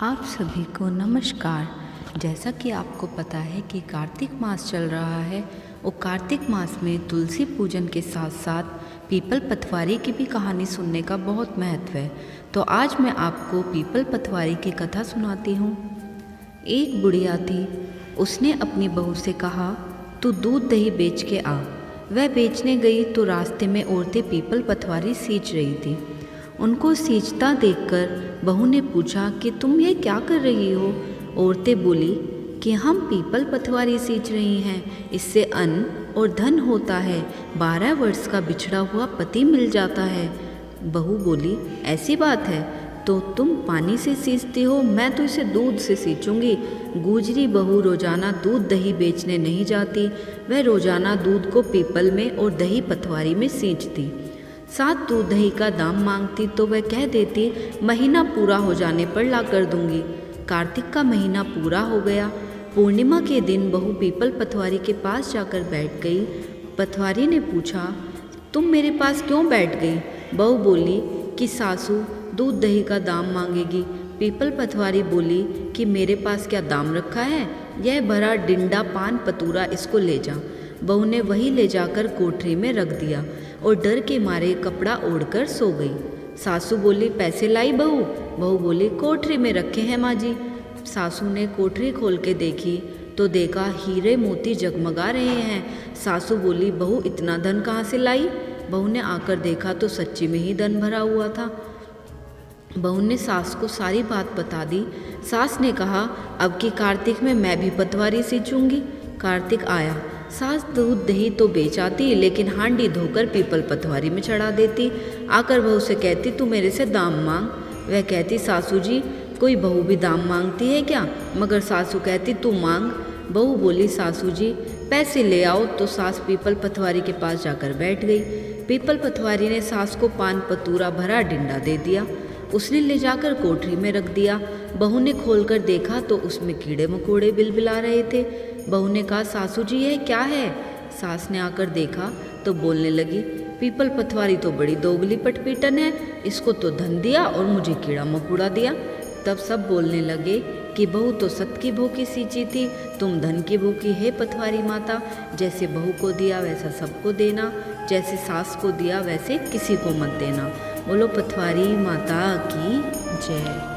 आप सभी को नमस्कार। जैसा कि आपको पता है कि कार्तिक मास चल रहा है और कार्तिक मास में तुलसी पूजन के साथ साथ पीपल पतवारी की भी कहानी सुनने का बहुत महत्व है। तो आज मैं आपको पीपल पतवारी की कथा सुनाती हूँ। एक बुढ़िया थी। उसने अपनी बहू से कहा, तू दूध दही बेच के आ। वह बेचने गई तो रास्ते में औरतें पीपल पतवारी सींच रही थी। उनको सींचता देखकर बहू ने पूछा कि तुम ये क्या कर रही हो। औरतें बोली कि हम पीपल पतवारी सींच रही हैं, इससे अन्न और धन होता है, 12 वर्ष का बिछड़ा हुआ पति मिल जाता है। बहू बोली, ऐसी बात है तो तुम पानी से सींचती हो, मैं तो इसे दूध से सींचूंगी। गुजरी बहू रोजाना दूध दही बेचने नहीं जाती, वह रोजाना दूध को पीपल में और दही पतवारी में सींचती। साथ दूध दही का दाम मांगती तो वह कह देती, महीना पूरा हो जाने पर ला कर दूंगी। कार्तिक का महीना पूरा हो गया। पूर्णिमा के दिन बहू पीपल पतवारी के पास जाकर बैठ गई। पतवारी ने पूछा, तुम मेरे पास क्यों बैठ गई। बहू बोली कि सासू दूध दही का दाम मांगेगी। पीपल पतवारी बोली कि मेरे पास क्या दाम रखा है, यह भरा डिंडा पान पतूरा, इसको ले जा। बहू ने वही ले जाकर कोठरी में रख दिया और डर के मारे कपड़ा ओढ़कर सो गई। सासू बोली, पैसे लाई बहू। बहू बोली, कोठरी में रखे हैं माँ जी। सासू ने कोठरी खोल के देखी तो देखा हीरे मोती जगमगा रहे हैं। सासू बोली, बहू इतना धन कहाँ से लाई। बहू ने आकर देखा तो सच्ची में ही धन भरा हुआ था। बहू ने सास को सारी बात बता दी। सास ने कहा, अब की कार्तिक में मैं भी पतवारी सींचूंगी। कार्तिक आया। सास दूध दही तो बेच आती, लेकिन हांडी धोकर पीपल पतवारी में चढ़ा देती। आकर बहू से कहती, तू मेरे से दाम मांग। वह कहती, सासू जी कोई बहू भी दाम मांगती है क्या। मगर सासू कहती, तू मांग। बहू बोली, सासू जी पैसे ले आओ। तो सास पीपल पतवारी के पास जाकर बैठ गई। पीपल पतवारी ने सास को पान पतूरा भरा डिंडा दे दिया। उसने ले जाकर कोठरी में रख दिया। बहू ने खोलकर देखा तो उसमें कीड़े मकोड़े बिलबिला रहे थे। बहू ने कहा, सासू जी यह क्या है। सास ने आकर देखा तो बोलने लगी, पीपल पतवारी तो बड़ी दोगली पटपीटन है, इसको तो धन दिया और मुझे कीड़ा मकोड़ा दिया। तब सब बोलने लगे कि बहू तो सत की भूखी सींची थी, तुम धन की भूखी है पतवारी माता। जैसे बहू को दिया वैसा सबको देना, जैसे सास को दिया वैसे किसी को मत देना। बोलो पतवारी माता की जय।